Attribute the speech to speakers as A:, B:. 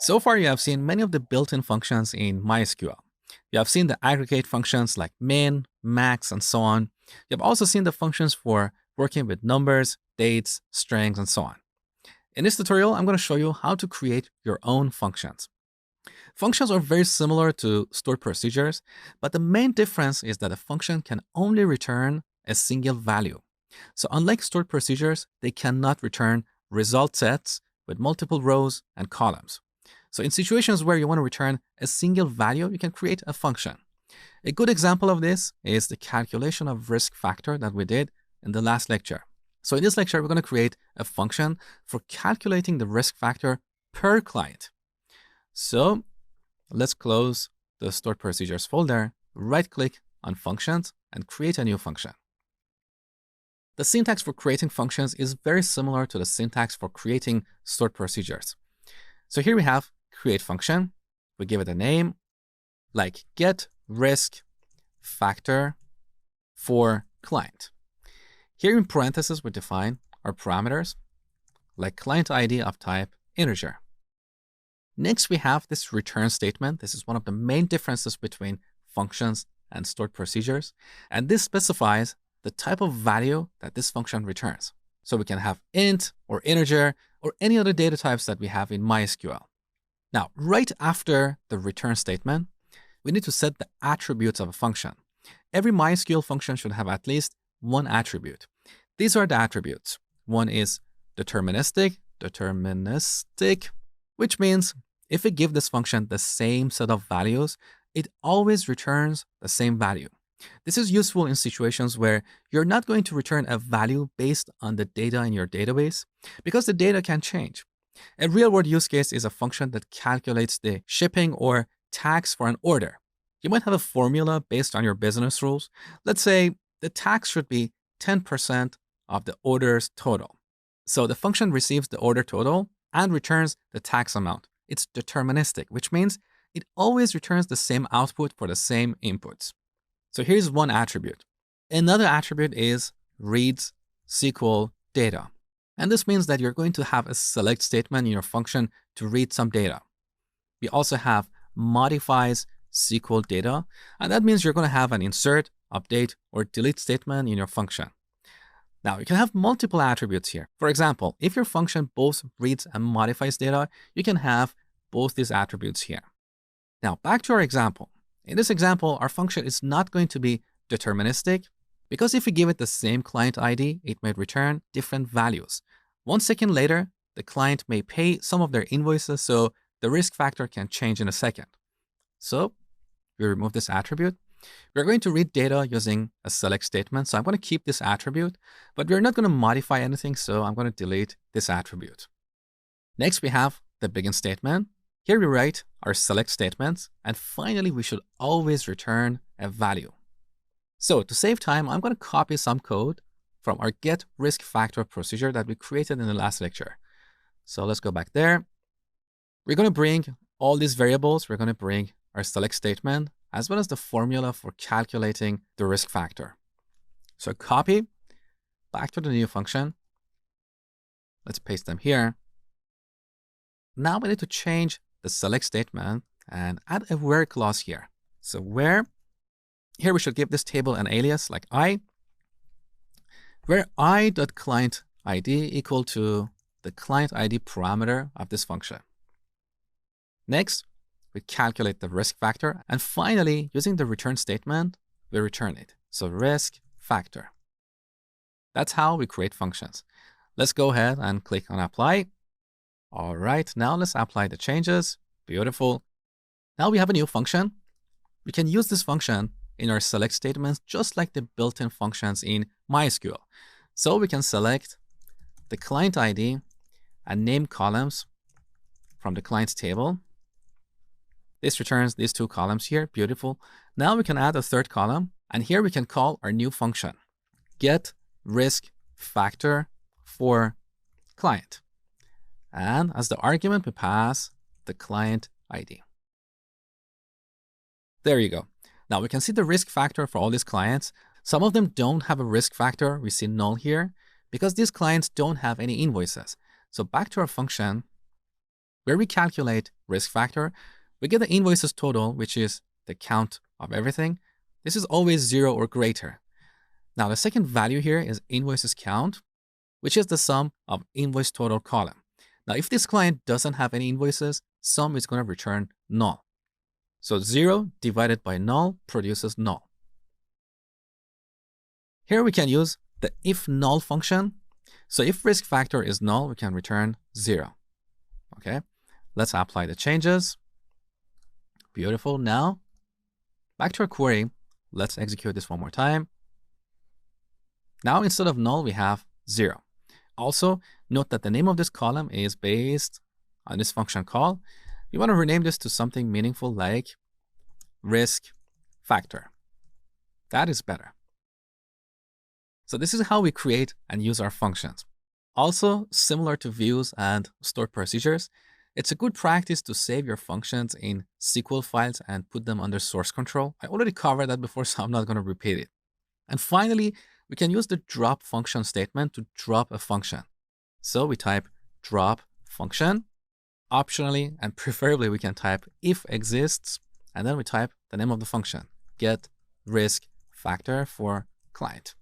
A: So far, you have seen many of the built-in functions in MySQL. You have seen the aggregate functions like min, max, and so on. You have also seen the functions for working with numbers, dates, strings, and so on. In this tutorial, I'm going to show you how to create your own functions. Functions are very similar to stored procedures, but the main difference is that a function can only return a single value. So unlike stored procedures, they cannot return result sets with multiple rows and columns. So in situations where you want to return a single value, you can create a function. A good example of this is the calculation of risk factor that we did in the last lecture. So in this lecture, we're going to create a function for calculating the risk factor per client. So let's close the stored procedures folder, right-click on functions, and create a new function. The syntax for creating functions is very similar to the syntax for creating stored procedures. So here we have create function. We give it a name like get risk factor for client. Here in parentheses, we define our parameters like client ID of type integer. Next, we have this return statement. This is one of the main differences between functions and stored procedures. And this specifies the type of value that this function returns. So we can have int or integer or any other data types that we have in MySQL. Now, right after the return statement, we need to set the attributes of a function. Every MySQL function should have at least one attribute. These are the attributes. One is deterministic, which means if we give this function the same set of values, it always returns the same value. This is useful in situations where you're not going to return a value based on the data in your database because the data can change. A real-world use case is a function that calculates the shipping or tax for an order. You might have a formula based on your business rules. Let's say the tax should be 10% of the order's total. So the function receives the order total and returns the tax amount. It's deterministic, which means it always returns the same output for the same inputs. So here's one attribute. Another attribute is reads SQL data. And this means that you're going to have a select statement in your function to read some data. We also have modifies SQL data, and that means you're going to have an insert, update, or delete statement in your function. Now, you can have multiple attributes here. For example, if your function both reads and modifies data, you can have both these attributes here. Now, back to our example. In this example, our function is not going to be deterministic because if we give it the same client ID, it may return different values. 1 second later, the client may pay some of their invoices, so the risk factor can change in a second. So we remove this attribute. We're going to read data using a select statement. So I'm going to keep this attribute, but we're not going to modify anything. So I'm going to delete this attribute. Next, we have the begin statement. Here we write our select statements. And finally, we should always return a value. So to save time, I'm going to copy some code from our get risk factor procedure that we created in the last lecture. So let's go back there. We're going to bring all these variables. We're going to bring our select statement, as well as the formula for calculating the risk factor. So copy back to the new function. Let's paste them here. Now we need to change the select statement and add a where clause here. So where, here we should give this table an alias like I, where I.client ID equal to the client ID parameter of this function. Next, we calculate the risk factor. And finally, using the return statement, we return it. So risk factor. That's how we create functions. Let's go ahead and click on apply. All right, now let's apply the changes. Beautiful. Now we have a new function. We can use this function in our select statements, just like the built-in functions in MySQL. So we can select the client ID and name columns from the client's table. This returns these two columns here. Beautiful. Now we can add a third column, and here we can call our new function, get risk factor for client. And as the argument, we pass the client ID. There you go. Now we can see the risk factor for all these clients. Some of them don't have a risk factor. We see null here because these clients don't have any invoices. So back to our function where we calculate risk factor, we get the invoices total, which is the count of everything. This is always 0 or greater. Now, the second value here is invoices count, which is the sum of invoice total column. Now, if this client doesn't have any invoices, sum is going to return null. So 0 divided by null produces null. Here we can use the if null function. So if risk factor is null, we can return 0. Okay, let's apply the changes. Beautiful. Now, back to our query. Let's execute this one more time. Now, instead of null, we have 0. Also, note that the name of this column is based on this function call. We want to rename this to something meaningful like risk factor. That is better. So this is how we create and use our functions. Also, similar to views and stored procedures, it's a good practice to save your functions in SQL files and put them under source control. I already covered that before, so I'm not going to repeat it. And finally, we can use the drop function statement to drop a function. So we type drop function. Optionally and preferably, we can type if exists, and then we type the name of the function, get risk factor for client.